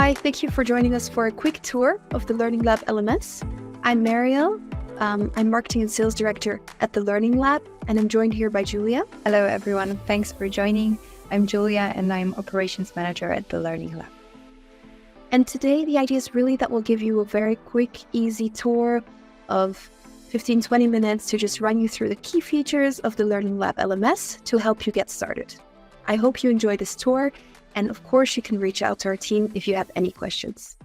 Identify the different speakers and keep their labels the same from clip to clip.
Speaker 1: Hi, thank you for joining us for a quick tour of the Learning Lab LMS. I'm Marielle. I'm Marketing and Sales Director at the Learning Lab, and I'm joined here by Julia.
Speaker 2: Hello, everyone. Thanks for joining. I'm Julia, and I'm Operations Manager at the Learning Lab.
Speaker 1: And today, the idea is really that we'll give you a very quick, easy tour of 15-20 minutes to just run you through the key features of the Learning Lab LMS to help you get started. I hope you enjoy this tour. And of course, you can reach out to our team if you have any questions.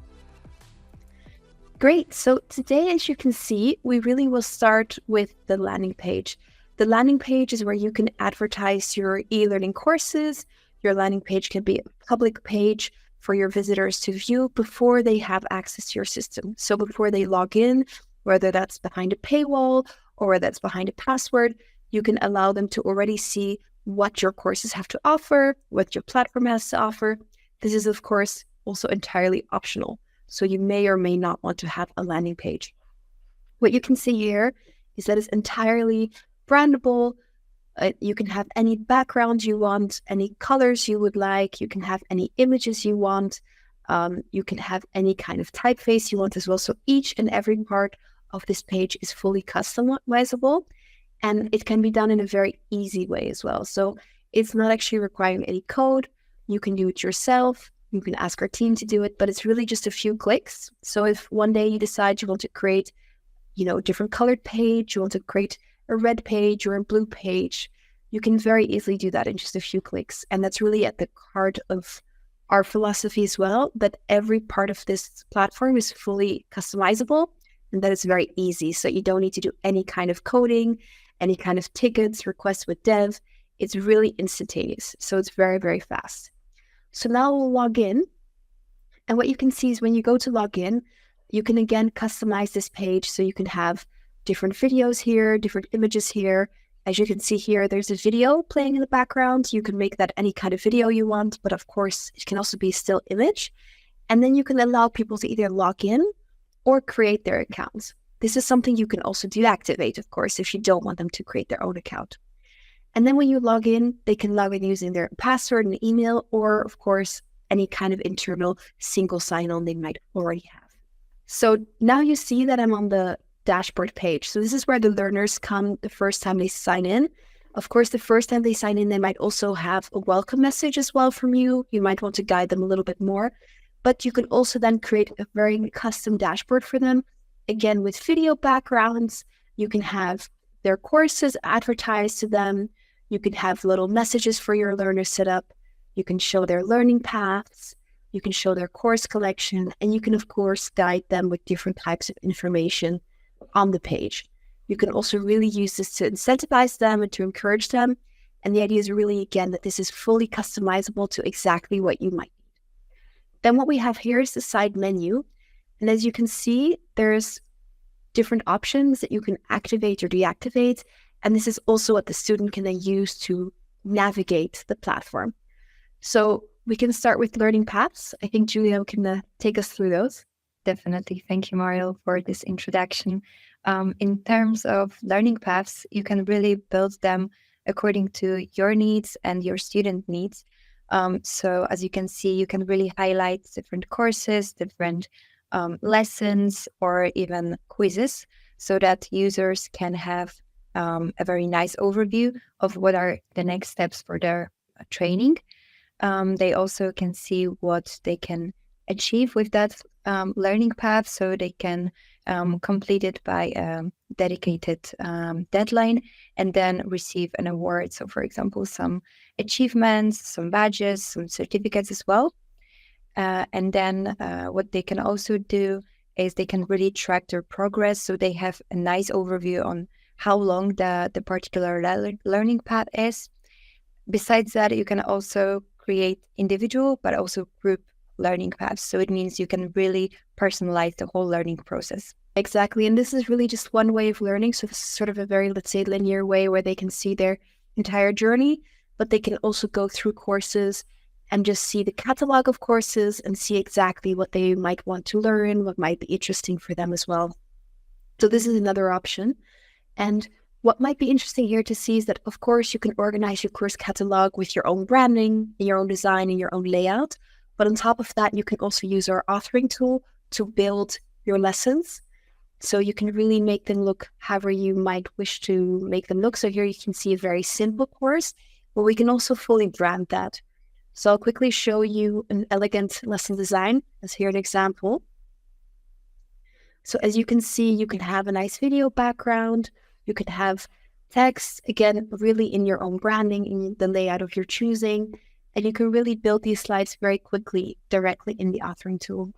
Speaker 1: Great. So today, as you can see, we really will start with the landing page. The landing page is where you can advertise your e-learning courses. Your landing page can be a public page for your visitors to view before they have access to your system. So before they log in, whether that's behind a paywall or whether that's behind a password, you can allow them to already see what your courses have to offer, what your platform has to offer. This is, of course, also entirely optional. So you may or may not want to have a landing page. What you can see here is that it's entirely brandable. You can have any background you want, any colors you would like. You can have any images you want. You can have any kind of typeface you want as well. So each and every part of this page is fully customizable. And it can be done in a very easy way as well. So it's not actually requiring any code. You can do it yourself. You can ask our team to do it, but it's really just a few clicks. So if one day you decide you want to create, a different colored page, you want to create a red page or a blue page, you can very easily do that in just a few clicks. And that's really at the heart of our philosophy as well, that every part of this platform is fully customizable and that it's very easy. So you don't need to do any kind of coding, any kind of tickets, requests with dev. It's really instantaneous. So it's very, very fast. So now we'll log in. And what you can see is when you go to log in, you can again customize this page. So you can have different videos here, different images here. As you can see here, there's a video playing in the background. You can make that any kind of video you want, but of course, it can also be a still image. And then you can allow people to either log in or create their accounts. This is something you can also deactivate, of course, if you don't want them to create their own account. And then when you log in, they can log in using their password and email, or of course, any kind of internal single sign-on they might already have. So now you see that I'm on the dashboard page. So this is where the learners come the first time they sign in. Of course, the first time they sign in, they might also have a welcome message as well from you. You might want to guide them a little bit more, but you can also then create a very custom dashboard for them. Again, with video backgrounds, you can have their courses advertised to them. You can have little messages for your learners set up. You can show their learning paths. You can show their course collection. And you can, of course, guide them with different types of information on the page. You can also really use this to incentivize them and to encourage them. And the idea is really, again, that this is fully customizable to exactly what you might need. Then what we have here is the side menu. And as you can see, there's different options that you can activate or deactivate. And this is also what the student can then use to navigate the platform. So we can start with learning paths. I think Julia can take us through those.
Speaker 2: Definitely. Thank you, Marielle, for this introduction. In terms of learning paths, you can really build them according to your needs and your student needs. So as you can see, you can really highlight different courses, different lessons, or even quizzes, so that users can have a very nice overview of what are the next steps for their training. They also can see what they can achieve with that learning path, so they can complete it by a dedicated deadline and then receive an award. So, for example, some achievements, some badges, some certificates as well. And then what they can also do is they can really track their progress. So they have a nice overview on how long the particular learning path is. Besides that, you can also create individual, but also group learning paths. So it means you can really personalize the whole learning process.
Speaker 1: Exactly. And this is really just one way of learning. So this is sort of a very, let's say, linear way where they can see their entire journey, but they can also go through courses and just see the catalog of courses and see exactly what they might want to learn, what might be interesting for them as well. So this is another option. And what might be interesting here to see is that, of course, you can organize your course catalog with your own branding, your own design, and your own layout. But on top of that, you can also use our authoring tool to build your lessons. So you can really make them look however you might wish to make them look. So here you can see a very simple course, but we can also fully brand that. So I'll quickly show you an elegant lesson design, as here an example. So as you can see, you can have a nice video background. You can have text, again, really in your own branding, in the layout of your choosing. And you can really build these slides very quickly, directly in the authoring tool.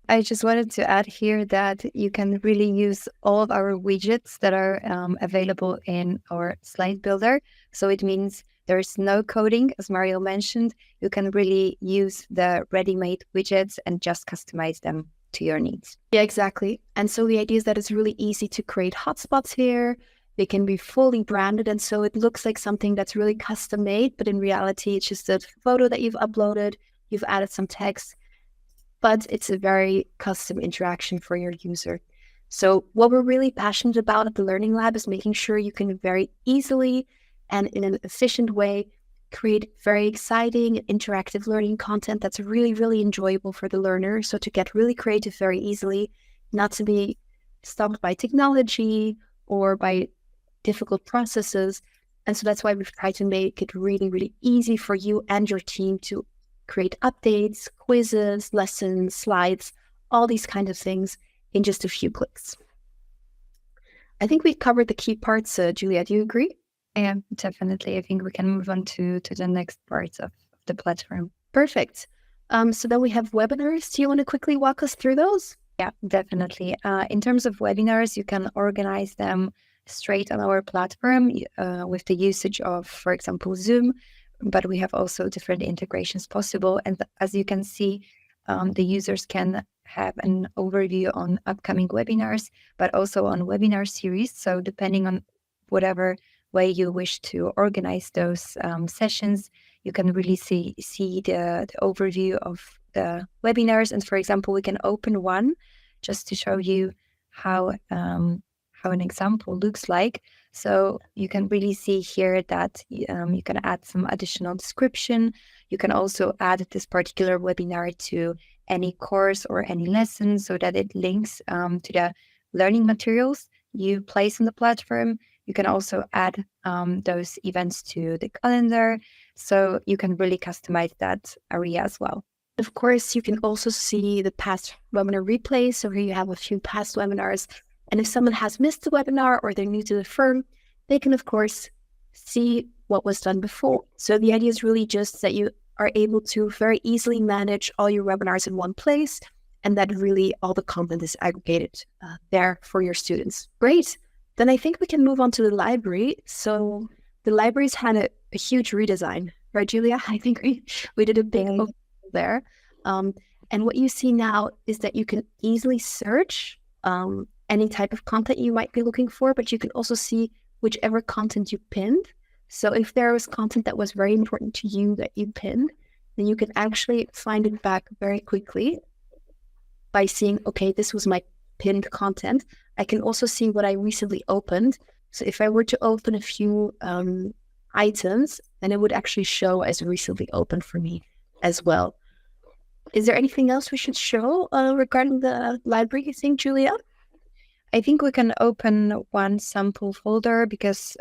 Speaker 2: I just wanted to add here that you can really use all of our widgets that are available in our slide builder. So it means there's no coding, as Mario mentioned. You can really use the ready-made widgets and just customize them to your needs.
Speaker 1: Yeah, exactly. And so the idea is that it's really easy to create hotspots here. They can be fully branded. And so it looks like something that's really custom made, but in reality, it's just a photo that you've uploaded. You've added some text, but it's a very custom interaction for your user. So what we're really passionate about at the Learning Lab is making sure you can very easily and in an efficient way create very exciting interactive learning content that's really, really enjoyable for the learner. So to get really creative very easily, not to be stopped by technology or by difficult processes. And so that's why we've tried to make it really, really easy for you and your team to create updates, quizzes, lessons, slides, all these kinds of things in just a few clicks. I think we covered the key parts, Julia. Do you agree?
Speaker 2: Yeah, definitely. I think we can move on to the next parts of the platform.
Speaker 1: Perfect. So then we have webinars. Do you want to quickly walk us through those?
Speaker 2: Yeah, definitely. In terms of webinars, you can organize them straight on our platform with the usage of, for example, Zoom, but we have also different integrations possible. And as you can see, the users can have an overview on upcoming webinars, but also on webinar series. So depending on whatever way you wish to organize those sessions, you can really see the overview of the webinars. And for example, we can open one just to show you how an example looks like. So you can really see here that you can add some additional description. You can also add this particular webinar to any course or any lesson so that it links to the learning materials you place on the platform. You can also add those events to the calendar. So you can really customize that area as well.
Speaker 1: Of course, you can also see the past webinar replays. So here you have a few past webinars. And if someone has missed the webinar or they're new to the firm, they can, of course, see what was done before. So the idea is really just that you are able to very easily manage all your webinars in one place, and that really all the content is aggregated there for your students. Great. Then I think we can move on to the library. So the library's had a huge redesign, right, Julia? I think we did a big overhaul there. And what you see now is that you can easily search any type of content you might be looking for, but you can also see whichever content you pinned. So if there was content that was very important to you that you pinned, then you can actually find it back very quickly by seeing, okay, this was my pinned content. I can also see what I recently opened. So if I were to open a few items, then it would actually show as recently opened for me as well. Is there anything else we should show regarding the library, you think, Julia?
Speaker 2: I think we can open one sample folder because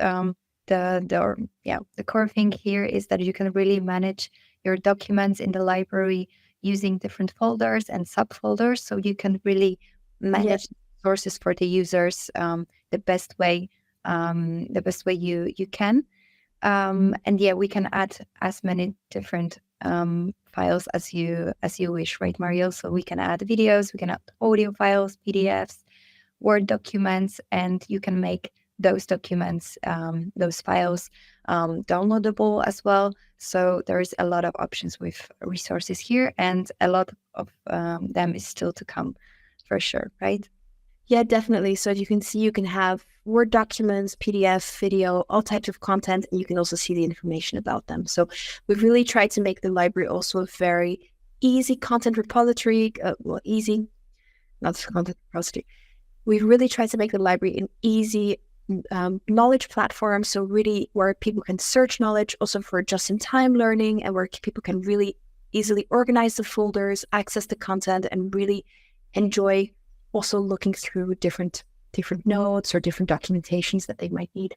Speaker 2: the core thing here is that you can really manage your documents in the library using different folders and subfolders, so you can really manage sources for the users the best way you can. And yeah, we can add as many different files as you wish, right, Mario? So we can add videos, we can add audio files, PDFs, Word documents, and you can make those documents, those files downloadable as well. So there's a lot of options with resources here, and a lot of them is still to come for sure, right?
Speaker 1: Yeah, definitely. So as you can see, you can have Word documents, PDF, video, all types of content, and you can also see the information about them. So we've really tried to make the library also a very easy content repository, easy, not content repository. We've really tried to make the library an easy knowledge platform. So really where people can search knowledge also for just-in-time learning, and where people can really easily organize the folders, access the content, and really enjoy also looking through different notes or different documentations that they might need.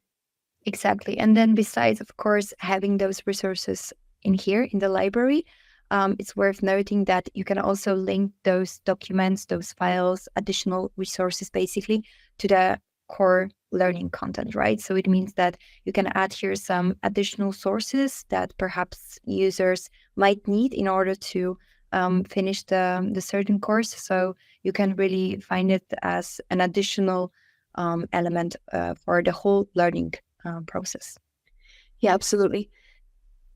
Speaker 2: Exactly. And then besides, of course, having those resources in here in the library, it's worth noting that you can also link those documents, those files, additional resources basically to the core learning content, right? So it means that you can add here some additional sources that perhaps users might need in order to finish the certain course. So you can really find it as an additional element for the whole learning process.
Speaker 1: Yeah, absolutely.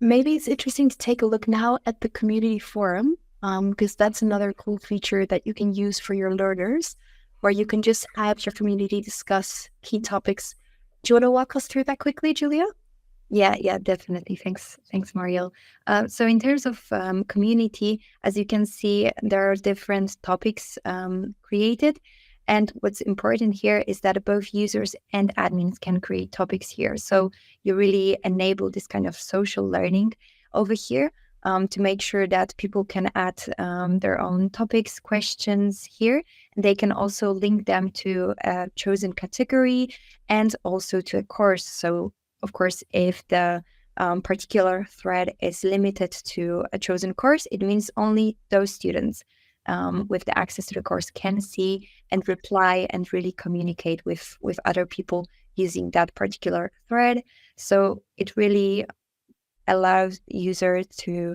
Speaker 1: Maybe it's interesting to take a look now at the community forum, because that's another cool feature that you can use for your learners, where you can just have your community discuss key topics. Do you want to walk us through that quickly, Julia?
Speaker 2: Yeah, definitely. Thanks, Mariel. So in terms of community, as you can see, there are different topics created. And what's important here is that both users and admins can create topics here. So you really enable this kind of social learning over here to make sure that people can add their own topics, questions here. And they can also link them to a chosen category and also to a course. So of course, if the particular thread is limited to a chosen course, it means only those students with the access to the course can see and reply and really communicate with other people using that particular thread. So it really allows users to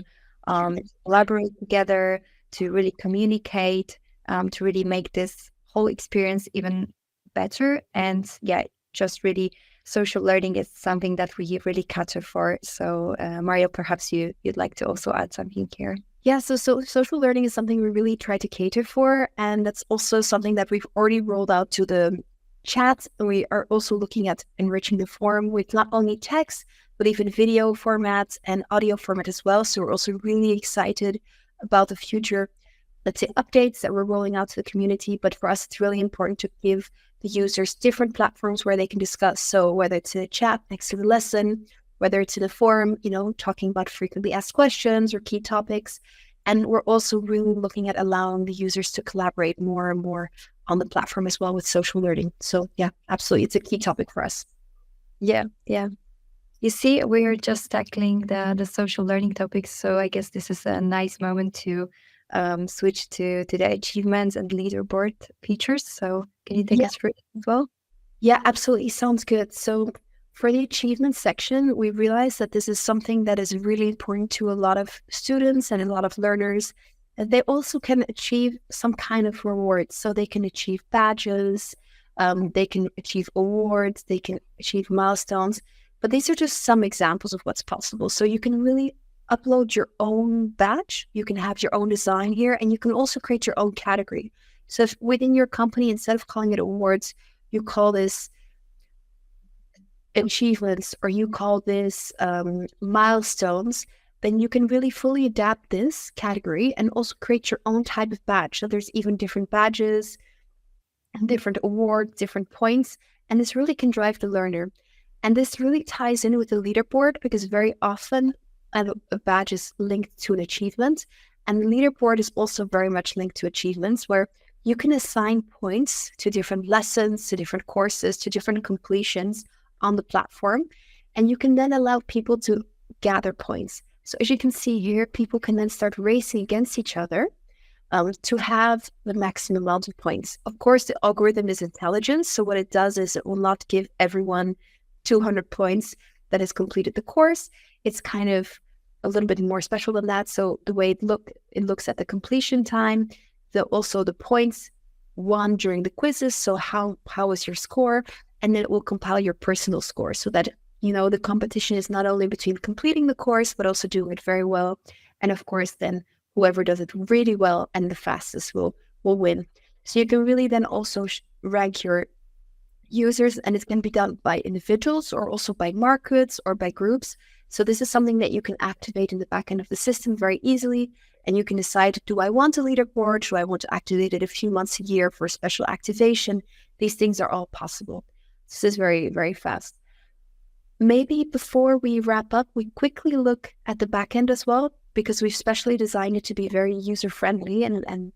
Speaker 2: collaborate together, to really communicate, to really make this whole experience even better. And yeah, just really social learning is something that we really cater for. So Mario, perhaps you'd like to also add something here.
Speaker 1: Yeah, so social learning is something we really try to cater for. And that's also something that we've already rolled out to the chat. We are also looking at enriching the forum with not only text, but even video formats and audio format as well. So we're also really excited about the future, let's say, updates that we're rolling out to the community. But for us, it's really important to give the users different platforms where they can discuss. So whether it's a chat next to the lesson, whether it's in a forum, talking about frequently asked questions or key topics. And we're also really looking at allowing the users to collaborate more and more on the platform as well with social learning. So yeah, absolutely. It's a key topic for us.
Speaker 2: Yeah. You see, we're just tackling the social learning topics. So I guess this is a nice moment to switch to the achievements and leaderboard features. So can you take us through it as well?
Speaker 1: Yeah, absolutely. Sounds good. So for the achievement section, we realized that this is something that is really important to a lot of students and a lot of learners. And they also can achieve some kind of rewards. So they can achieve badges, they can achieve awards, they can achieve milestones. But these are just some examples of what's possible. So you can really upload your own badge. You can have your own design here, and you can also create your own category. So if within your company, instead of calling it awards, you call this achievements or you call this milestones, then you can really fully adapt this category and also create your own type of badge. So there's even different badges, different awards, different points, and this really can drive the learner. And this really ties in with the leaderboard because very often a badge is linked to an achievement, and the leaderboard is also very much linked to achievements where you can assign points to different lessons, to different courses, to different completions on the platform, and you can then allow people to gather points. So as you can see here, people can then start racing against each other to have the maximum amount of points. Of course, the algorithm is intelligent, so what it does is it will not give everyone 200 points that has completed the course. It's kind of a little bit more special than that. So the way it looks at the completion time, also the points won during the quizzes. So how was your score? And then it will compile your personal score so that, the competition is not only between completing the course, but also doing it very well. And of course, then whoever does it really well and the fastest will win. So you can really then also rank your users, and it can be done by individuals or also by markets or by groups. So this is something that you can activate in the back end of the system very easily. And you can decide, do I want a leaderboard? Do I want to activate it a few months a year for a special activation? These things are all possible. This is very, very fast. Maybe before we wrap up, we quickly look at the back end as well, because we've specially designed it to be very user-friendly and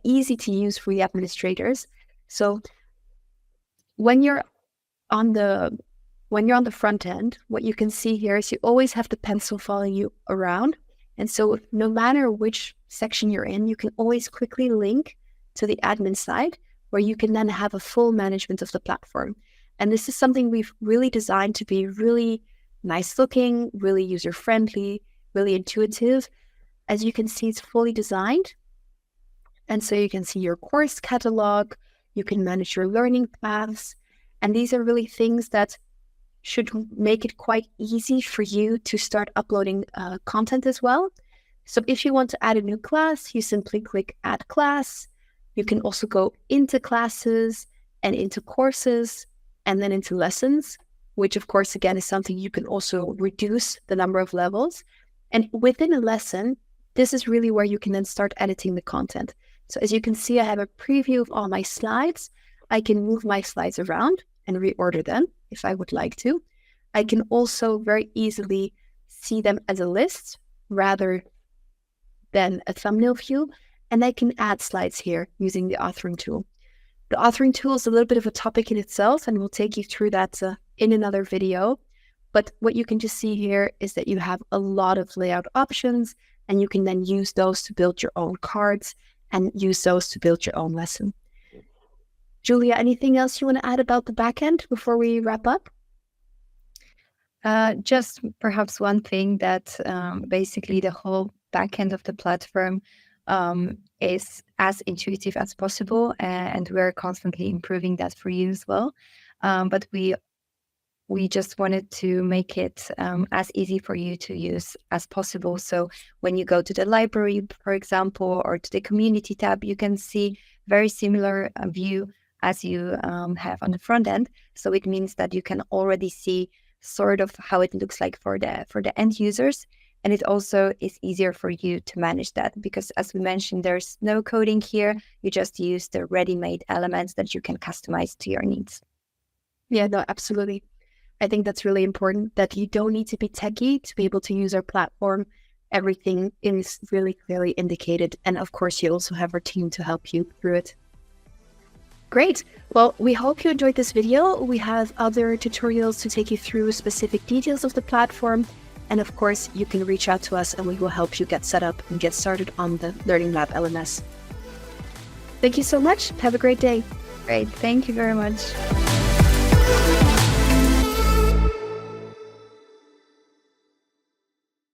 Speaker 1: easy to use for the administrators. So when you're on the front end, what you can see here is you always have the pencil following you around. And so no matter which section you're in, you can always quickly link to the admin side, where you can then have a full management of the platform. And this is something we've really designed to be really nice looking, really user-friendly, really intuitive. As you can see, it's fully designed. And so you can see your course catalog, you can manage your learning paths. And these are really things that should make it quite easy for you to start uploading content as well. So if you want to add a new class, you simply click Add Class. You can also go into classes and into courses and then into lessons, which of course, again, is something you can also reduce the number of levels. And within a lesson, this is really where you can then start editing the content. So as you can see, I have a preview of all my slides. I can move my slides around and reorder them if I would like to. I can also very easily see them as a list rather than a thumbnail view. And I can add slides here using the authoring tool. The authoring tool is a little bit of a topic in itself, and we'll take you through that in another video. But what you can just see here is that you have a lot of layout options, and you can then use those to build your own cards and use those to build your own lesson. Julia, anything else you want to add about the backend before we wrap up?
Speaker 2: Just perhaps one thing that basically the whole backend of the platform is as intuitive as possible, and we're constantly improving that for you as well. But we just wanted to make it as easy for you to use as possible. So when you go to the library, for example, or to the community tab, you can see very similar view as you have on the front end. So it means that you can already see sort of how it looks like for the end users. And it also is easier for you to manage that because, as we mentioned, there's no coding here. You just use the ready-made elements that you can customize to your needs.
Speaker 1: Yeah, no, absolutely. I think that's really important, that you don't need to be techie to be able to use our platform. Everything is really clearly indicated. And of course, you also have our team to help you through it. Great. Well, we hope you enjoyed this video. We have other tutorials to take you through specific details of the platform. And of course, you can reach out to us and we will help you get set up and get started on the Learning Lab LMS. Thank you so much. Have a great day.
Speaker 2: Great. Thank you very much.